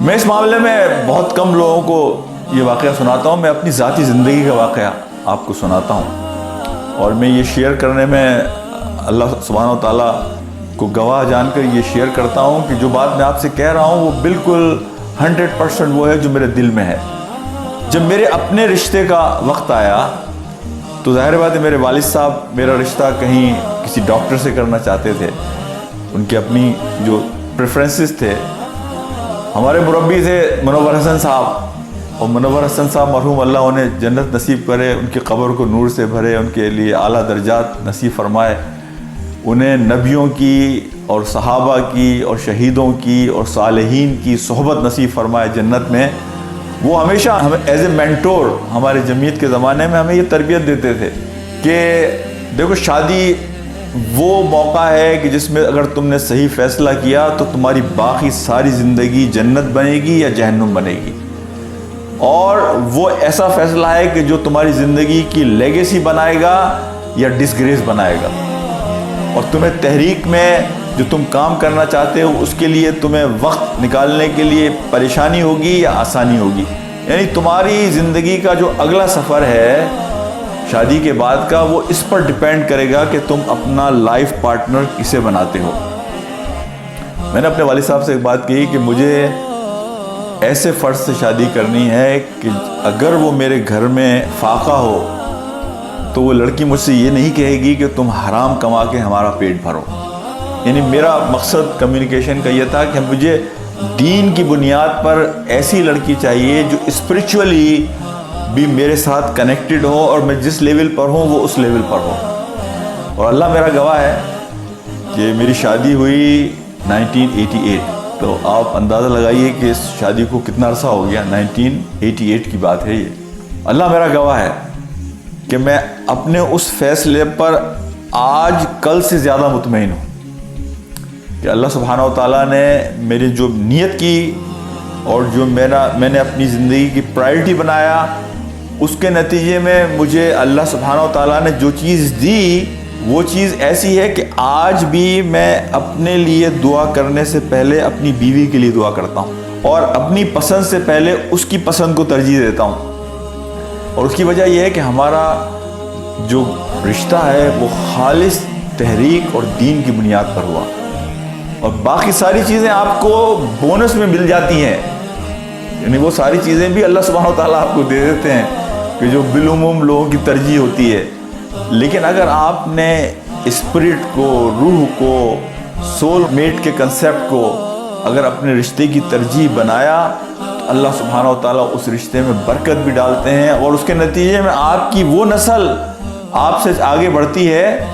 میں اس معاملے میں بہت کم لوگوں کو یہ واقعہ سناتا ہوں. میں اپنی ذاتی زندگی کا واقعہ آپ کو سناتا ہوں, اور میں یہ شیئر کرنے میں اللہ سبحانہ و تعالیٰ کو گواہ جان کر یہ شیئر کرتا ہوں کہ جو بات میں آپ سے کہہ رہا ہوں وہ بالکل 100% وہ ہے جو میرے دل میں ہے. جب میرے اپنے رشتے کا وقت آیا تو ظاہر بات ہے میرے والد صاحب میرا رشتہ کہیں کسی ڈاکٹر سے کرنا چاہتے تھے. ان کے اپنی جو پریفرنسز تھے. ہمارے مربی تھے منور حسن صاحب, اور منور حسن صاحب مرحوم اللہ انہیں جنت نصیب کرے, ان کی قبر کو نور سے بھرے, ان کے لیے اعلیٰ درجات نصیب فرمائے. انہیں نبیوں کی اور صحابہ کی اور شہیدوں کی اور صالحین کی صحبت نصیب فرمائے جنت میں. وہ ہمیشہ ہمیں ایز اے مینٹور ہمارے جمعیت کے زمانے میں ہمیں یہ تربیت دیتے تھے کہ دیکھو شادی وہ موقع ہے کہ جس میں اگر تم نے صحیح فیصلہ کیا تو تمہاری باقی ساری زندگی جنت بنے گی یا جہنم بنے گی, اور وہ ایسا فیصلہ ہے کہ جو تمہاری زندگی کی لیگیسی بنائے گا یا ڈسگریس بنائے گا, اور تمہیں تحریک میں جو تم کام کرنا چاہتے ہو اس کے لیے تمہیں وقت نکالنے کے لیے پریشانی ہوگی یا آسانی ہوگی. یعنی تمہاری زندگی کا جو اگلا سفر ہے شادی کے بعد کا وہ اس پر ڈیپینڈ کرے گا کہ تم اپنا لائف پارٹنر کسے بناتے ہو. میں نے اپنے والد صاحب سے ایک بات کہی کہ مجھے ایسے فرد سے شادی کرنی ہے کہ اگر وہ میرے گھر میں فاقہ ہو تو وہ لڑکی مجھ سے یہ نہیں کہے گی کہ تم حرام کما کے ہمارا پیٹ بھرو. یعنی میرا مقصد کمیونیکیشن کا یہ تھا کہ مجھے دین کی بنیاد پر ایسی لڑکی چاہیے جو اسپرچولی بھی میرے ساتھ کنیکٹڈ ہو, اور میں جس لیول پر ہوں وہ اس لیول پر ہو. اور اللہ میرا گواہ ہے کہ میری شادی ہوئی 1988, تو آپ اندازہ لگائیے کہ اس شادی کو کتنا عرصہ ہو گیا. 1988 کی بات ہے یہ. اللہ میرا گواہ ہے کہ میں اپنے اس فیصلے پر آج کل سے زیادہ مطمئن ہوں کہ اللہ سبحانہ و تعالیٰ نے میری جو نیت کی اور جو میں نے اپنی زندگی کی پرائرٹی بنایا اس کے نتیجے میں مجھے اللہ سبحانہ و تعالیٰ نے جو چیز دی وہ چیز ایسی ہے کہ آج بھی میں اپنے لیے دعا کرنے سے پہلے اپنی بیوی کے لیے دعا کرتا ہوں, اور اپنی پسند سے پہلے اس کی پسند کو ترجیح دیتا ہوں. اور اس کی وجہ یہ ہے کہ ہمارا جو رشتہ ہے وہ خالص تحریک اور دین کی بنیاد پر ہوا, اور باقی ساری چیزیں آپ کو بونس میں مل جاتی ہیں. یعنی وہ ساری چیزیں بھی اللہ سبحانہ و تعالیٰ آپ کو دے دیتے ہیں کہ جو بالعموم لوگوں کی ترجیح ہوتی ہے. لیکن اگر آپ نے اسپرٹ کو, روح کو, سول میٹ کے کنسیپٹ کو اگر اپنے رشتے کی ترجیح بنایا تو اللہ سبحانہ و تعالیٰ اس رشتے میں برکت بھی ڈالتے ہیں, اور اس کے نتیجے میں آپ کی وہ نسل آپ سے آگے بڑھتی ہے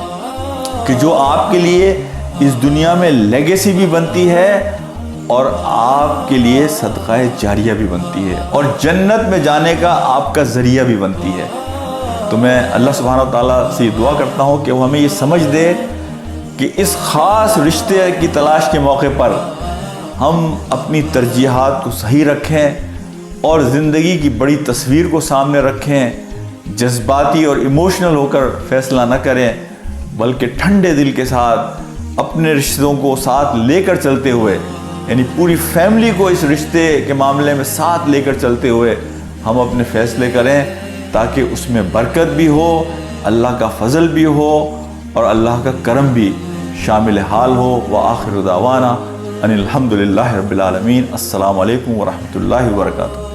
کہ جو آپ کے لیے اس دنیا میں لیگیسی بھی بنتی ہے اور آپ کے لیے صدقہ جاریہ بھی بنتی ہے, اور جنت میں جانے کا آپ کا ذریعہ بھی بنتی ہے. تو میں اللہ سبحانہ و تعالیٰ سے یہ دعا کرتا ہوں کہ وہ ہمیں یہ سمجھ دے کہ اس خاص رشتے کی تلاش کے موقع پر ہم اپنی ترجیحات کو صحیح رکھیں اور زندگی کی بڑی تصویر کو سامنے رکھیں. جذباتی اور ایموشنل ہو کر فیصلہ نہ کریں, بلکہ ٹھنڈے دل کے ساتھ اپنے رشتوں کو ساتھ لے کر چلتے ہوئے, یعنی پوری فیملی کو اس رشتے کے معاملے میں ساتھ لے کر چلتے ہوئے ہم اپنے فیصلے کریں, تاکہ اس میں برکت بھی ہو, اللہ کا فضل بھی ہو, اور اللہ کا کرم بھی شامل حال ہو. وآخر دعوانا ان الحمد للہ رب العالمین. السلام علیکم ورحمۃ اللہ وبرکاتہ.